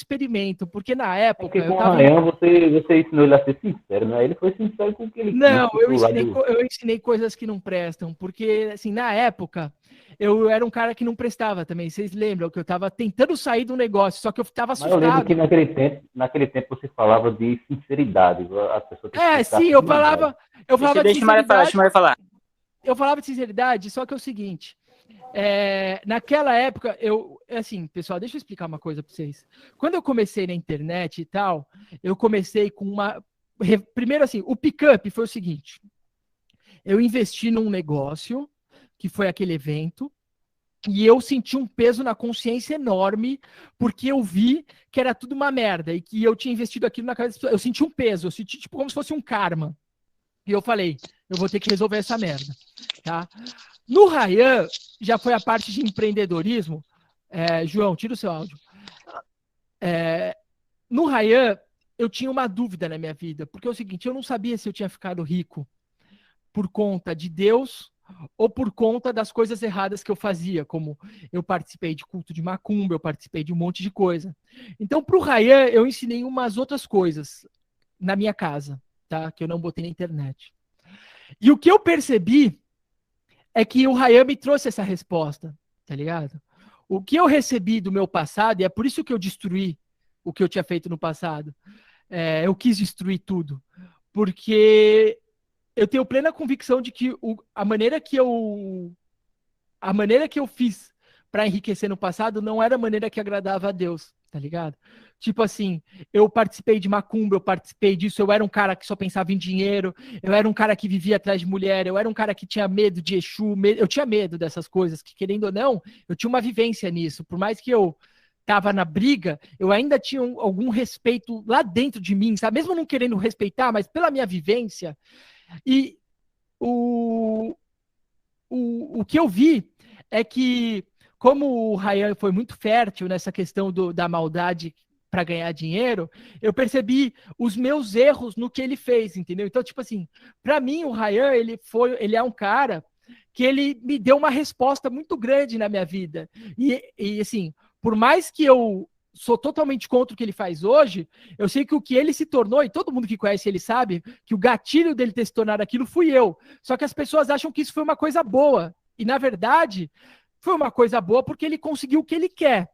experimento, porque na É época porque eu com o tava... Arranhão você ensinou ele a ser sincero, né? Ele foi sincero com o que ele Não, quis, pro lado... eu ensinei coisas que não prestam, porque, assim, na época, eu era um cara que não prestava também. Vocês lembram que eu tava tentando sair do negócio, só que eu tava Mas eu lembro que assustado. naquele tempo você falava de sinceridade, a pessoa tem que É, buscar sim, sinceridade. eu falava de Deixa o Mário falar, deixa sinceridade, o Mário falar. eu falava de sinceridade, só que é o seguinte, naquela época, assim, pessoal, deixa eu explicar uma coisa pra vocês. Quando eu comecei na internet e tal, eu comecei com primeiro assim, o pick-up foi o seguinte, eu investi num negócio, que foi aquele evento, e eu senti um peso na consciência enorme, porque eu vi que era tudo uma merda, e que eu tinha investido aquilo na cabeça das pessoas. Eu senti um peso, eu senti tipo como se fosse um karma. E eu falei, eu vou ter que resolver essa merda, tá? No Ryan, já foi a parte de empreendedorismo. João, tira o seu áudio. No Ryan, eu tinha uma dúvida na minha vida, porque é o seguinte, eu não sabia se eu tinha ficado rico por conta de Deus ou por conta das coisas erradas que eu fazia, como eu participei de culto de macumba, eu participei de um monte de coisa. Então, para o Ryan, eu ensinei umas outras coisas na minha casa, tá? Que eu não botei na internet. E o que eu percebi é que o Ryan me trouxe essa resposta, tá ligado? O que eu recebi do meu passado, e é por isso que eu destruí o que eu tinha feito no passado, eu quis destruir tudo, porque eu tenho plena convicção de que a maneira que eu fiz para enriquecer no passado não era a maneira que agradava a Deus, tá ligado? Tipo assim, eu participei de macumba, eu participei disso, eu era um cara que só pensava em dinheiro, eu era um cara que vivia atrás de mulher, eu era um cara que tinha medo de Exu, eu tinha medo dessas coisas, que querendo ou não, eu tinha uma vivência nisso, por mais que eu tava na briga, eu ainda tinha algum respeito lá dentro de mim, sabe? Mesmo não querendo respeitar, mas pela minha vivência, e o que eu vi é que, como o Ryan foi muito fértil nessa questão da maldade para ganhar dinheiro, eu percebi os meus erros no que ele fez, entendeu? Então, tipo assim, para mim, o Ryan, ele é um cara que ele me deu uma resposta muito grande na minha vida. E assim, por mais que eu sou totalmente contra o que ele faz hoje, eu sei que o que ele se tornou, e todo mundo que conhece ele sabe, que o gatilho dele ter se tornado aquilo fui eu. Só que as pessoas acham que isso foi uma coisa boa. E, na verdade, foi uma coisa boa porque ele conseguiu o que ele quer.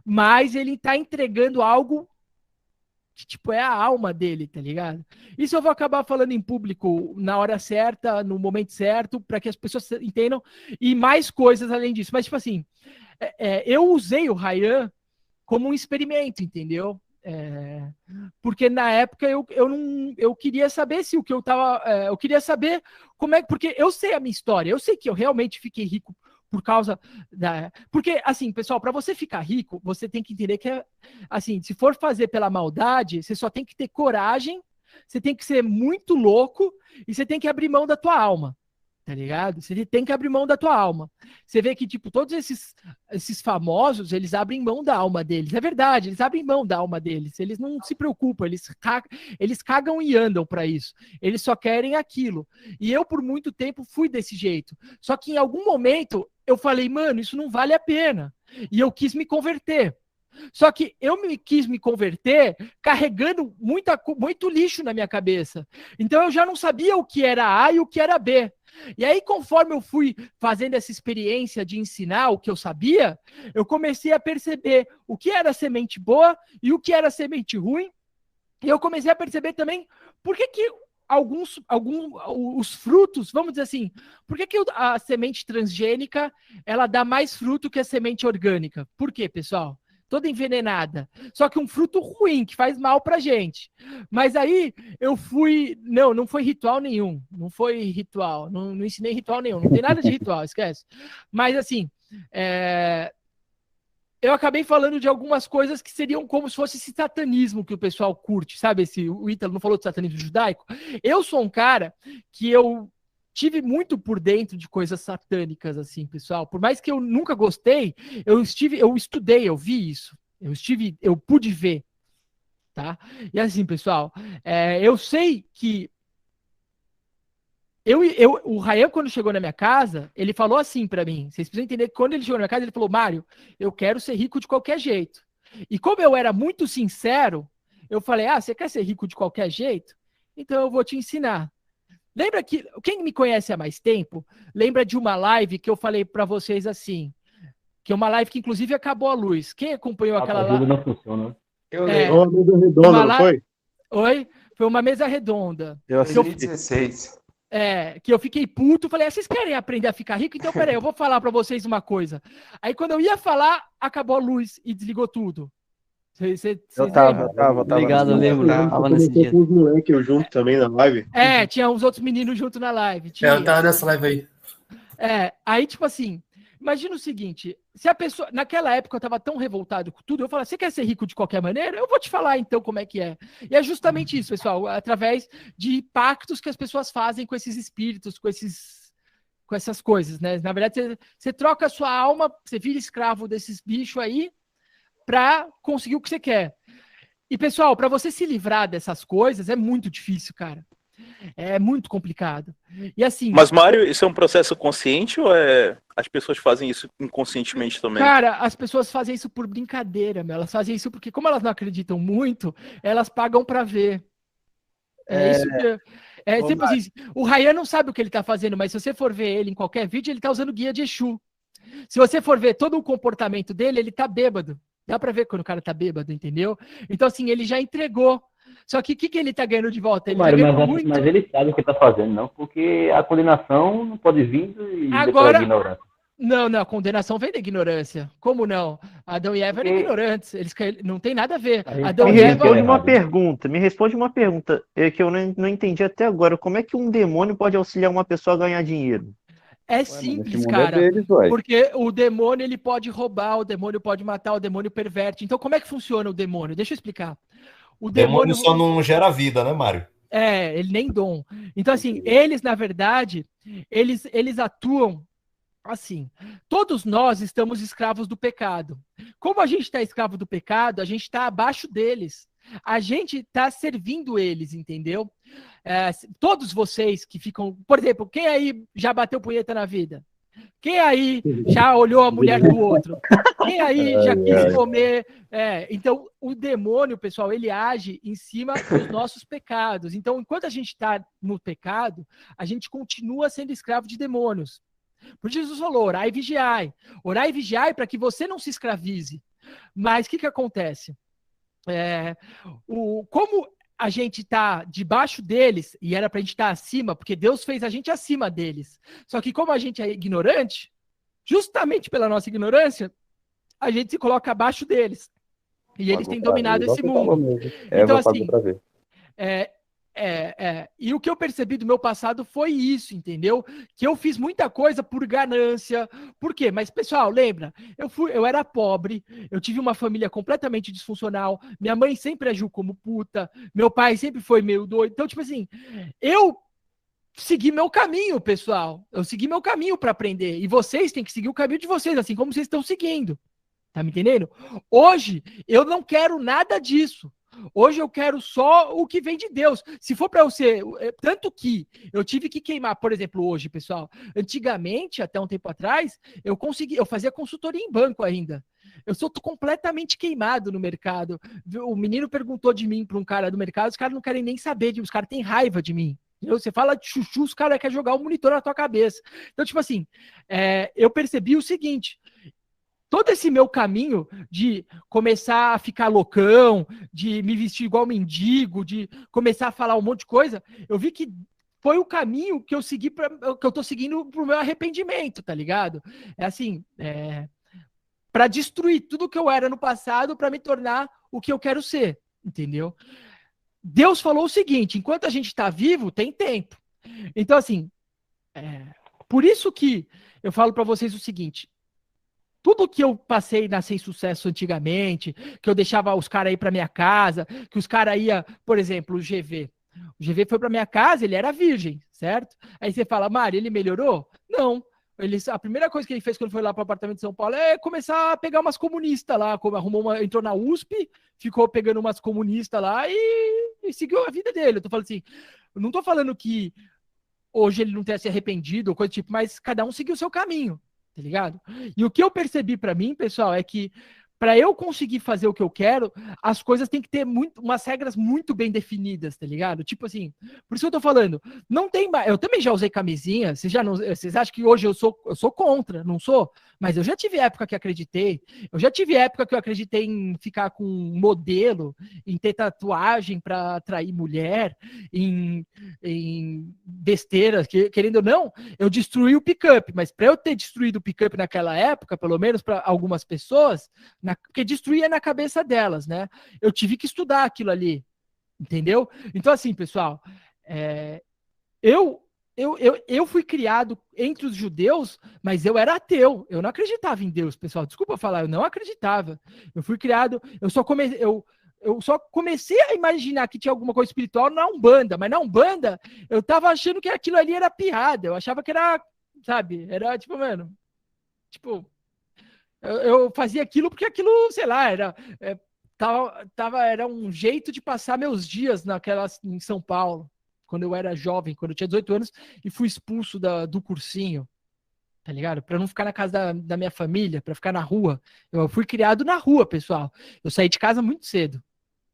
Mas ele tá entregando algo que, tipo, é a alma dele, tá ligado? Isso eu vou acabar falando em público na hora certa, no momento certo, para que as pessoas entendam. E mais coisas além disso. Mas, tipo assim, eu usei o Ryan como um experimento, entendeu? Porque na época eu queria saber se o que eu tava. Eu queria saber como é. Porque eu sei a minha história, eu sei que eu realmente fiquei rico por causa da. Porque, assim, pessoal, para você ficar rico, você tem que entender que assim, se for fazer pela maldade, você só tem que ter coragem, você tem que ser muito louco e você tem que abrir mão da tua alma. Tá ligado? Você tem que abrir mão da tua alma. Você vê que, tipo, todos esses famosos, eles abrem mão da alma deles. É verdade, eles abrem mão da alma deles. Eles não se preocupam, eles cagam e andam para isso. Eles só querem aquilo. E eu, por muito tempo, fui desse jeito. Só que em algum momento, eu falei, mano, isso não vale a pena. E eu quis me converter. Só que quis me converter carregando muito lixo na minha cabeça. Então eu já não sabia o que era A e o que era B. E aí, conforme eu fui fazendo essa experiência de ensinar o que eu sabia, eu comecei a perceber o que era semente boa e o que era semente ruim. E eu comecei a perceber também por que os frutos, vamos dizer assim, por que a semente transgênica ela dá mais fruto que a semente orgânica? Por quê, pessoal? Toda envenenada. Só que um fruto ruim, que faz mal pra gente. Mas aí eu fui. Não foi ritual nenhum. Não foi ritual. Não ensinei ritual nenhum. Não tem nada de ritual, esquece. Mas assim, eu acabei falando de algumas coisas que seriam como se fosse esse satanismo que o pessoal curte, sabe? O Ítalo não falou de satanismo judaico. Eu sou um cara que eu tive muito por dentro de coisas satânicas, assim, pessoal. Por mais que eu nunca gostei, eu estudei, eu vi isso. Eu pude ver, tá? E assim, pessoal, eu sei que o Rayan, quando chegou na minha casa, ele falou assim pra mim. Vocês precisam entender que quando ele chegou na minha casa, ele falou, Mário, eu quero ser rico de qualquer jeito. E como eu era muito sincero, eu falei, você quer ser rico de qualquer jeito? Então eu vou te ensinar. Lembra que, quem me conhece há mais tempo, lembra de uma live que eu falei para vocês assim, que é uma live que inclusive acabou a luz. Quem acompanhou aquela Autoajuda live? não funciona. Eu É, lembro. Uma mesa redonda, uma não foi? Oi? Foi uma mesa redonda. Eu assisti. 2016. Que eu fiquei puto, falei, vocês querem aprender a ficar rico? Então, peraí, eu vou falar para vocês uma coisa. Aí, quando eu ia falar, acabou a luz e desligou tudo. Eu tava. Obrigado, eu lembro. Tá. Tava nesse dia. Com os moleques junto também na live. Tinha uns outros meninos junto na live. Tinha. Eu tava nessa live aí. Aí, tipo assim, imagina o seguinte, se a pessoa, naquela época eu tava tão revoltado com tudo, eu falava, você quer ser rico de qualquer maneira? Eu vou te falar então como é que é. E é justamente isso, pessoal, através de pactos que as pessoas fazem com esses espíritos, com essas coisas, né? Na verdade, você troca a sua alma, você vira escravo desses bichos aí para conseguir o que você quer. E, pessoal, para você se livrar dessas coisas é muito difícil, cara. É muito complicado. E assim. Mas, Mário, isso é um processo consciente ou as pessoas fazem isso inconscientemente também? Cara, as pessoas fazem isso por brincadeira, meu. Elas fazem isso porque, como elas não acreditam muito, elas pagam para ver. Isso que. Tipo assim, o Ryan não sabe o que ele tá fazendo, mas se você for ver ele em qualquer vídeo, ele tá usando guia de Exu. Se você for ver todo o comportamento dele, ele tá bêbado. Dá pra ver quando o cara tá bêbado, entendeu? Então, assim, ele já entregou. Só que o que ele tá ganhando de volta? Ele Mário, tá ganhando muito. mas ele sabe o que está fazendo, não, porque a condenação não pode vir e Agora, da ignorância. Não, a condenação vem da ignorância. Como não? Adão e Eva eram ignorantes. Eles não tem nada a ver. Adão Me e Eva. responde uma pergunta que eu não entendi até agora. Como é que um demônio pode auxiliar uma pessoa a ganhar dinheiro? É simples, cara. Porque o demônio ele pode roubar, o demônio pode matar, o demônio perverte. Então, como é que funciona o demônio? Deixa eu explicar. O demônio só não gera vida, né, Mário? Ele nem dom. Então, assim, eles, na verdade, eles atuam assim. Todos nós estamos escravos do pecado. Como a gente está escravo do pecado, a gente está abaixo deles. A gente está servindo eles, entendeu? Todos vocês que ficam... Por exemplo, quem aí já bateu punheta na vida? Quem aí já olhou a mulher do outro? Quem aí já quis comer? Então, o demônio, pessoal, ele age em cima dos nossos pecados. Então, enquanto a gente está no pecado, a gente continua sendo escravo de demônios. Por isso Jesus falou, orai e vigiai. Orai e vigiai para que você não se escravize. Mas o que acontece? Como a gente está debaixo deles, e era para a gente estar acima, porque Deus fez a gente acima deles. Só que como a gente é ignorante, justamente pela nossa ignorância, a gente se coloca abaixo deles. E eles têm dominado esse mundo. Então, assim, e o que eu percebi do meu passado foi isso, entendeu? Que eu fiz muita coisa por ganância. Por quê? Mas, pessoal, lembra? Eu era pobre, eu tive uma família completamente disfuncional, minha mãe sempre agiu como puta, meu pai sempre foi meio doido. Então, tipo assim, eu segui meu caminho, pessoal. Eu segui meu caminho para aprender. E vocês têm que seguir o caminho de vocês, assim como vocês estão seguindo. Tá me entendendo? Hoje, eu não quero nada disso. Hoje eu quero só o que vem de Deus. Se for para eu ser... Tanto que eu tive que queimar, por exemplo, hoje, pessoal. Antigamente, até um tempo atrás, eu fazia consultoria em banco ainda. Eu sou completamente queimado no mercado. O menino perguntou de mim para um cara do mercado, os caras não querem nem saber, os caras têm raiva de mim. Você fala de chuchu, os caras querem jogar o monitor na tua cabeça. Então, tipo assim, eu percebi o seguinte... Todo esse meu caminho de começar a ficar loucão, de me vestir igual mendigo, de começar a falar um monte de coisa, eu vi que foi o caminho que eu segui que eu tô seguindo pro meu arrependimento, tá ligado? Para destruir tudo que eu era no passado para me tornar o que eu quero ser, entendeu? Deus falou o seguinte, enquanto a gente está vivo, tem tempo. Então, assim, por isso que eu falo para vocês o seguinte, tudo que eu passei na Sem Sucesso antigamente, que eu deixava os caras ir para minha casa, que os caras iam, por exemplo, o GV. O GV foi para minha casa, ele era virgem, certo? Aí você fala, Mari, ele melhorou? Não. A primeira coisa que ele fez quando foi lá para o apartamento de São Paulo é começar a pegar umas comunistas lá, entrou na USP, ficou pegando umas comunistas lá e seguiu a vida dele. Eu não tô falando que hoje ele não tenha se arrependido ou coisa do tipo, mas cada um seguiu o seu caminho. Tá ligado? E o que eu percebi pra mim, pessoal, é que para eu conseguir fazer o que eu quero, as coisas têm que ter umas regras muito bem definidas, tá ligado? Tipo assim, por isso que eu tô falando, não tem mais. Eu também já usei camisinha, vocês acham que hoje eu sou contra, não sou? Mas eu já tive época que acreditei, eu já tive época que eu acreditei em ficar com modelo, em ter tatuagem para atrair mulher, em besteiras, querendo ou não, eu destruí o pick-up, mas para eu ter destruído o pick-up naquela época, pelo menos para algumas pessoas, porque destruía na cabeça delas, né? Eu tive que estudar aquilo ali, entendeu? Então, assim, pessoal, eu fui criado entre os judeus, mas eu era ateu. Eu não acreditava em Deus, pessoal. Desculpa falar, eu não acreditava. Eu fui criado, eu só comecei a imaginar que tinha alguma coisa espiritual na Umbanda, mas na Umbanda eu tava achando que aquilo ali era piada. Eu achava que era, sabe, era tipo, mano, tipo, eu fazia aquilo porque aquilo, sei lá, era um jeito de passar meus dias em São Paulo, quando eu era jovem, quando eu tinha 18 anos e fui expulso do cursinho, tá ligado? Pra não ficar na casa da minha família, pra ficar na rua. Eu fui criado na rua, pessoal. Eu saí de casa muito cedo.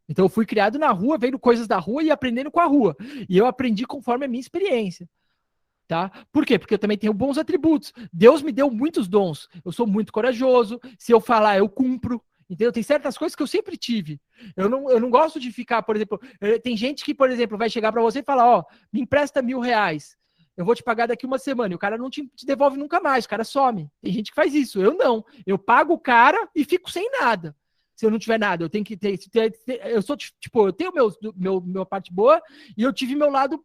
Então eu fui criado na rua, vendo coisas da rua e aprendendo com a rua. E eu aprendi conforme a minha experiência. Tá? Por quê? Porque eu também tenho bons atributos. Deus me deu muitos dons. Eu sou muito corajoso. Se eu falar, eu cumpro. Entendeu? Tem certas coisas que eu sempre tive. Eu não gosto de ficar, por exemplo, tem gente que, por exemplo, vai chegar para você e falar, ó, me empresta R$ 1.000. Eu vou te pagar daqui uma semana. E o cara não te devolve nunca mais. O cara some. Tem gente que faz isso. Eu não. Eu pago o cara e fico sem nada. Se eu não tiver nada, eu tenho que ter. Eu sou, tipo, eu tenho meu parte boa e eu tive meu lado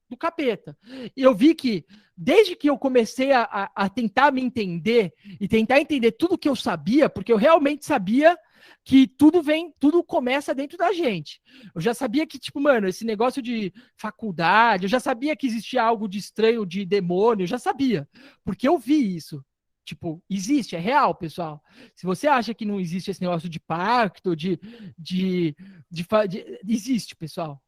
do capeta. E eu vi que, desde que eu comecei a tentar me entender e tentar entender tudo que eu sabia, porque eu realmente sabia que tudo começa dentro da gente. Eu já sabia que, tipo, mano, esse negócio de faculdade, eu já sabia que existia algo de estranho, de demônio, eu já sabia, porque eu vi isso. Tipo, existe, é real, pessoal. Se você acha que não existe esse negócio de pacto, existe, pessoal.